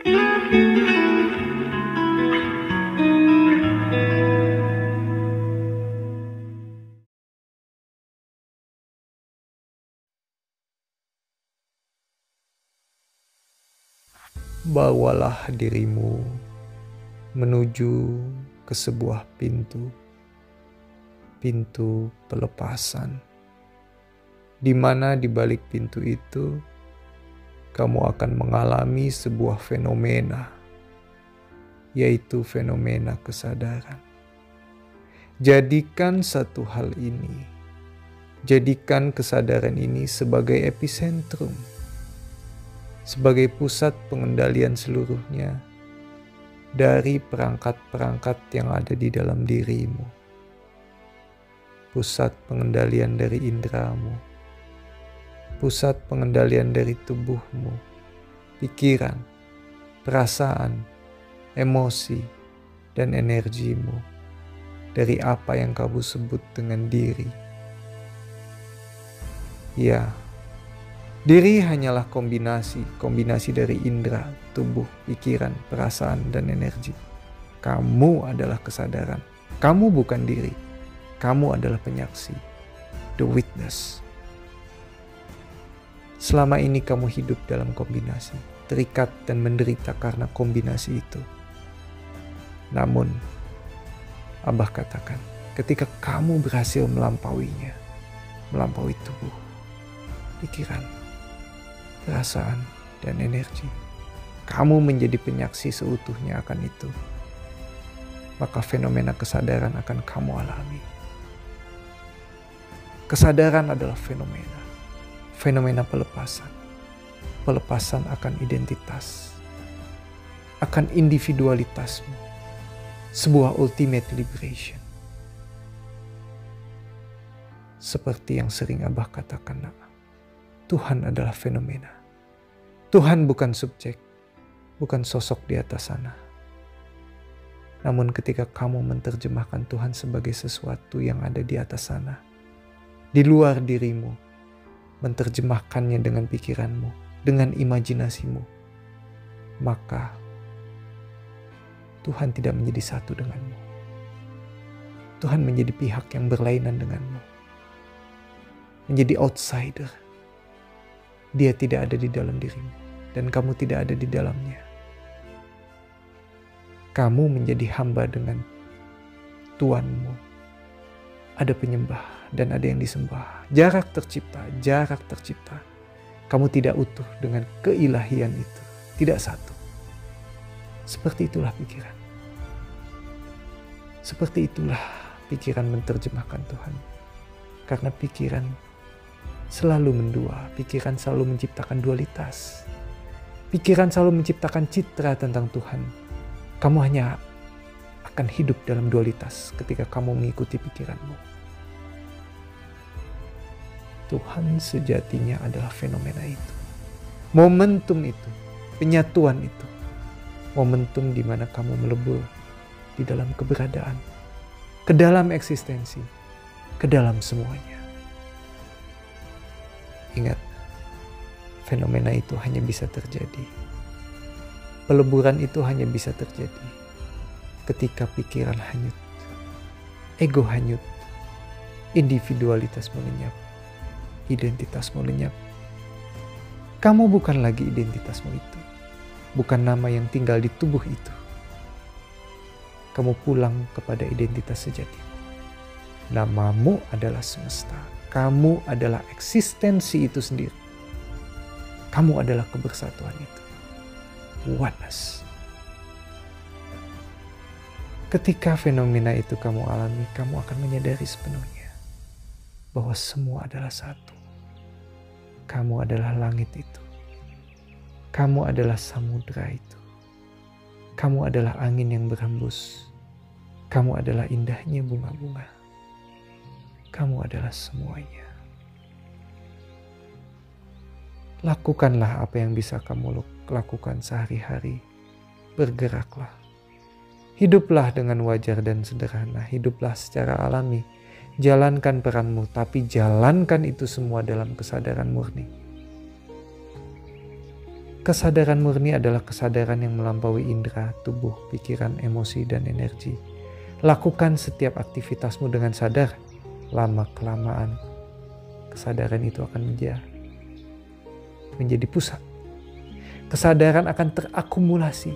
Bawalah dirimu menuju ke sebuah pintu pelepasan, di mana di balik pintu itu kamu akan mengalami sebuah fenomena, yaitu fenomena kesadaran. Jadikan satu hal ini, jadikan kesadaran ini sebagai epicentrum, sebagai pusat pengendalian seluruhnya dari perangkat-perangkat yang ada di dalam dirimu. Pusat pengendalian dari indramu, pusat pengendalian dari tubuhmu, pikiran, perasaan, emosi, dan energimu dari apa yang kamu sebut dengan diri. Ya, diri hanyalah kombinasi dari indera, tubuh, pikiran, perasaan, dan energi. Kamu adalah kesadaran. Kamu bukan diri. Kamu adalah penyaksi, the witness. Selama ini kamu hidup dalam kombinasi, terikat dan menderita karena kombinasi itu. Namun, Abah katakan, ketika kamu berhasil melampauinya, melampaui tubuh, pikiran, perasaan, dan energi, kamu menjadi penyaksi seutuhnya akan itu. Maka fenomena kesadaran akan kamu alami. Kesadaran adalah fenomena pelepasan. Pelepasan akan identitas, akan individualitasmu, sebuah ultimate liberation. Seperti yang sering Abah katakan, Tuhan adalah fenomena. Tuhan bukan subjek, bukan sosok di atas sana. Namun ketika kamu menerjemahkan Tuhan sebagai sesuatu yang ada di atas sana, di luar dirimu, menerjemahkannya dengan pikiranmu, dengan imajinasimu, maka Tuhan tidak menjadi satu denganmu. Tuhan menjadi pihak yang berlainan denganmu, menjadi outsider. Dia tidak ada di dalam dirimu dan kamu tidak ada di dalamnya. Kamu menjadi hamba dengan Tuanmu. Ada penyembah dan ada yang disembah. Jarak tercipta. Kamu tidak utuh dengan keilahian itu. Tidak satu. Seperti itulah pikiran. Seperti itulah pikiran menerjemahkan Tuhan. Karena pikiran selalu mendua, pikiran selalu menciptakan dualitas. Pikiran selalu menciptakan citra tentang Tuhan. Kamu hanya akan hidup dalam dualitas ketika kamu mengikuti pikiranmu. Tuhan sejatinya adalah fenomena itu. Momentum itu, penyatuan itu. Momentum di mana kamu melebur di dalam keberadaan, ke dalam eksistensi, ke dalam semuanya. Ingat, fenomena itu hanya bisa terjadi. Peleburan itu hanya bisa terjadi ketika pikiran hanyut, ego hanyut, individualitas melenyap, identitasmu lenyap. Kamu bukan lagi identitasmu itu, bukan nama yang tinggal di tubuh itu. Kamu pulang kepada identitas sejati. Namamu adalah semesta. Kamu adalah eksistensi itu sendiri. Kamu adalah kebersatuan itu. Oneness. Ketika fenomena itu kamu alami, kamu akan menyadari sepenuhnya bahwa semua adalah satu. Kamu adalah langit itu. Kamu adalah samudra itu. Kamu adalah angin yang berhembus. Kamu adalah indahnya bunga-bunga. Kamu adalah semuanya. Lakukanlah apa yang bisa kamu lakukan sehari-hari. Bergeraklah. Hiduplah dengan wajar dan sederhana. Hiduplah secara alami. Jalankan peranmu, tapi jalankan itu semua dalam kesadaran murni. Kesadaran murni adalah kesadaran yang melampaui indera, tubuh, pikiran, emosi, dan energi. Lakukan setiap aktivitasmu dengan sadar. Lama-kelamaan, kesadaran itu akan menjadi pusat. Kesadaran akan terakumulasi.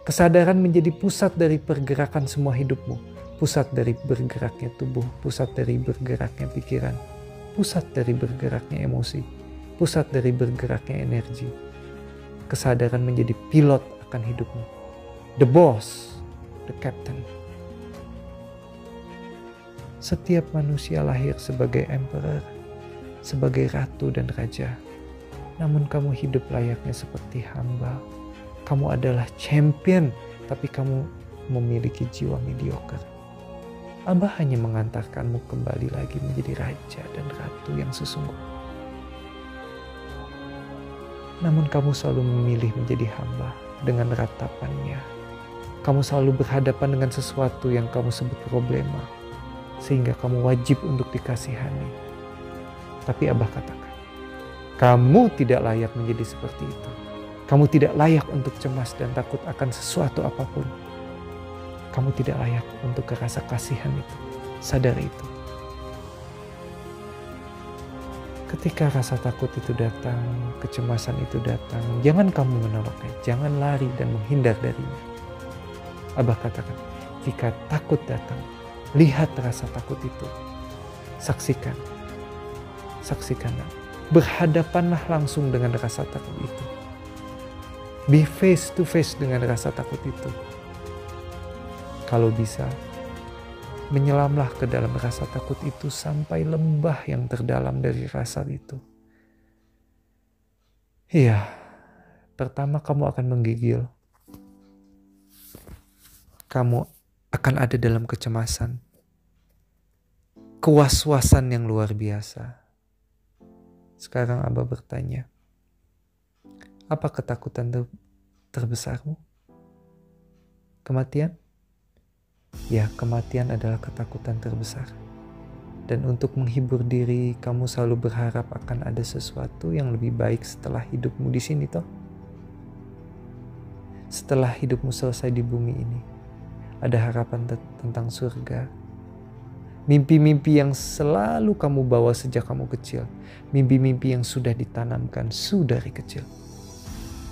Kesadaran menjadi pusat dari pergerakan semua hidupmu. Pusat dari bergeraknya tubuh, pusat dari bergeraknya pikiran, pusat dari bergeraknya emosi, pusat dari bergeraknya energi. Kesadaran menjadi pilot akan hidupmu. The boss, the captain. Setiap manusia lahir sebagai emperor, sebagai ratu dan raja. Namun kamu hidup layaknya seperti hamba. Kamu adalah champion, tapi kamu memiliki jiwa mediocre. Abah hanya mengantarkanmu kembali lagi menjadi raja dan ratu yang sesungguhnya. Namun kamu selalu memilih menjadi hamba dengan ratapannya. Kamu selalu berhadapan dengan sesuatu yang kamu sebut problema, sehingga kamu wajib untuk dikasihani. Tapi Abah katakan, kamu tidak layak menjadi seperti itu. Kamu tidak layak untuk cemas dan takut akan sesuatu apapun. Kamu tidak layak untuk rasa kasihan itu. Sadar itu. Ketika rasa takut itu datang, kecemasan itu datang, jangan kamu menolaknya, jangan lari dan menghindar darinya. Abah katakan, jika takut datang, lihat rasa takut itu. Saksikan. Saksikanlah. Berhadapanlah langsung dengan rasa takut itu. Be face to face dengan rasa takut itu. Kalau bisa, menyelamlah ke dalam rasa takut itu sampai lembah yang terdalam dari rasa itu. Iya, pertama kamu akan menggigil. Kamu akan ada dalam kecemasan. Kewas-wasan yang luar biasa. Sekarang Abah bertanya, apa ketakutan terbesarmu? Kematian? Ya, kematian adalah ketakutan terbesar. Dan untuk menghibur diri, kamu selalu berharap akan ada sesuatu yang lebih baik setelah hidupmu di sini toh. Setelah hidupmu selesai di bumi ini, ada harapan tentang surga. Mimpi-mimpi yang selalu kamu bawa sejak kamu kecil. Mimpi-mimpi yang sudah ditanamkan dari kecil.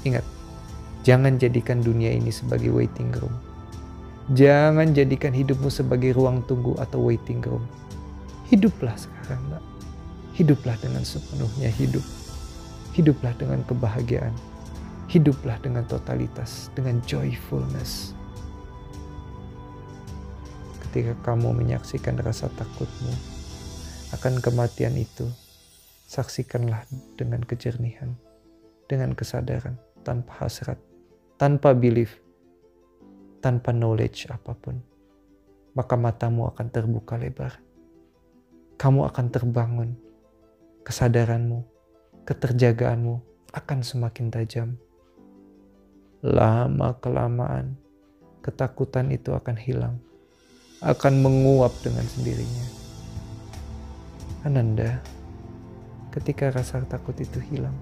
Ingat, jangan jadikan dunia ini sebagai waiting room. Jangan jadikan hidupmu sebagai ruang tunggu atau waiting room. Hiduplah sekarang, Mbak. Hiduplah dengan sepenuhnya hidup. Hiduplah dengan kebahagiaan. Hiduplah dengan totalitas, dengan joyfulness. Ketika kamu menyaksikan rasa takutmu akan kematian itu, saksikanlah dengan kejernihan, dengan kesadaran, tanpa hasrat, tanpa belief, tanpa knowledge apapun. Maka matamu akan terbuka lebar. Kamu akan terbangun. Kesadaranmu, keterjagaanmu akan semakin tajam. Lama-kelamaan, ketakutan itu akan hilang. Akan menguap dengan sendirinya. Ananda, ketika rasa takut itu hilang,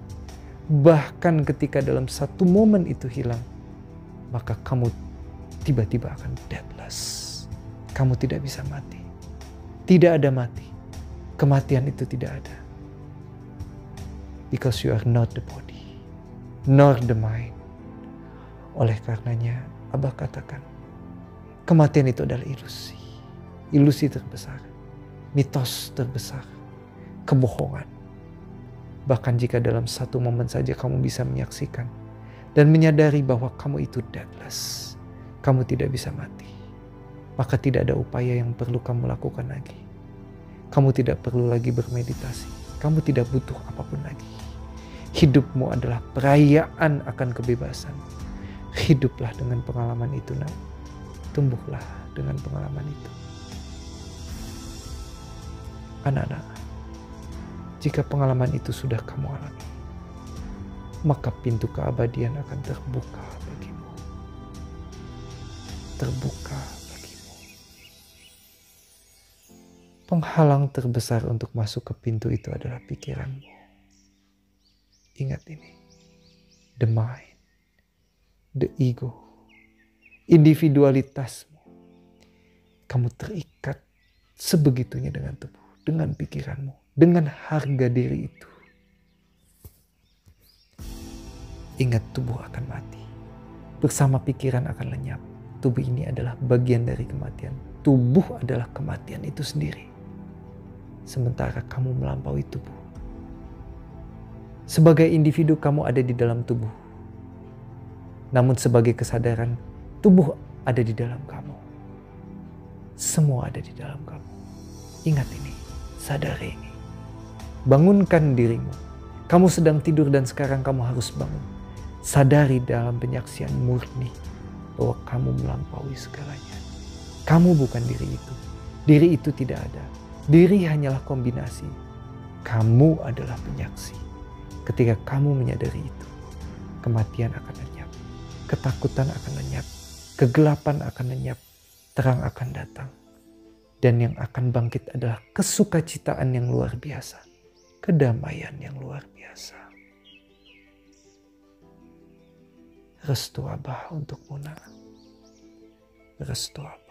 bahkan ketika dalam satu momen itu hilang, maka kamu tiba-tiba akan deathless. Kamu tidak bisa mati. Tidak ada mati. Kematian itu tidak ada. Because you are not the body, nor the mind. Oleh karenanya, Abah katakan, kematian itu adalah ilusi. Ilusi terbesar. Mitos terbesar. Kebohongan. Bahkan jika dalam satu momen saja kamu bisa menyaksikan dan menyadari bahwa kamu itu deathless. Kamu tidak bisa mati. Maka tidak ada upaya yang perlu kamu lakukan lagi. Kamu tidak perlu lagi bermeditasi. Kamu tidak butuh apapun lagi. Hidupmu adalah perayaan akan kebebasan. Hiduplah dengan pengalaman itu, nak. Tumbuhlah dengan pengalaman itu. Anak-anak, jika pengalaman itu sudah kamu alami, maka pintu keabadian akan terbuka bagimu. Terbuka bagimu. Penghalang terbesar untuk masuk ke pintu itu adalah pikiranmu. Ingat ini. the mind, the ego, individualitasmu. Kamu terikat sebegitunya dengan tubuh, dengan pikiranmu, dengan harga diri itu. Ingat, tubuh akan mati. Bersama pikiran akan lenyap. Tubuh ini adalah bagian dari kematian. Tubuh adalah kematian itu sendiri. Sementara kamu melampaui tubuh. Sebagai individu kamu ada di dalam tubuh. Namun sebagai kesadaran, tubuh ada di dalam kamu. Semua ada di dalam kamu. Ingat ini, sadari ini. Bangunkan dirimu. Kamu sedang tidur dan sekarang kamu harus bangun. Sadari dalam penyaksian murni bahwa kamu melampaui segalanya. Kamu bukan diri itu. Diri itu tidak ada. Diri hanyalah kombinasi. Kamu adalah penyaksi. Ketika kamu menyadari itu, kematian akan lenyap. Ketakutan akan lenyap. Kegelapan akan lenyap. Terang akan datang. Dan yang akan bangkit adalah kesukacitaan yang luar biasa. Kedamaian yang luar biasa. Restu Abah untuk Muna. Restu Abah.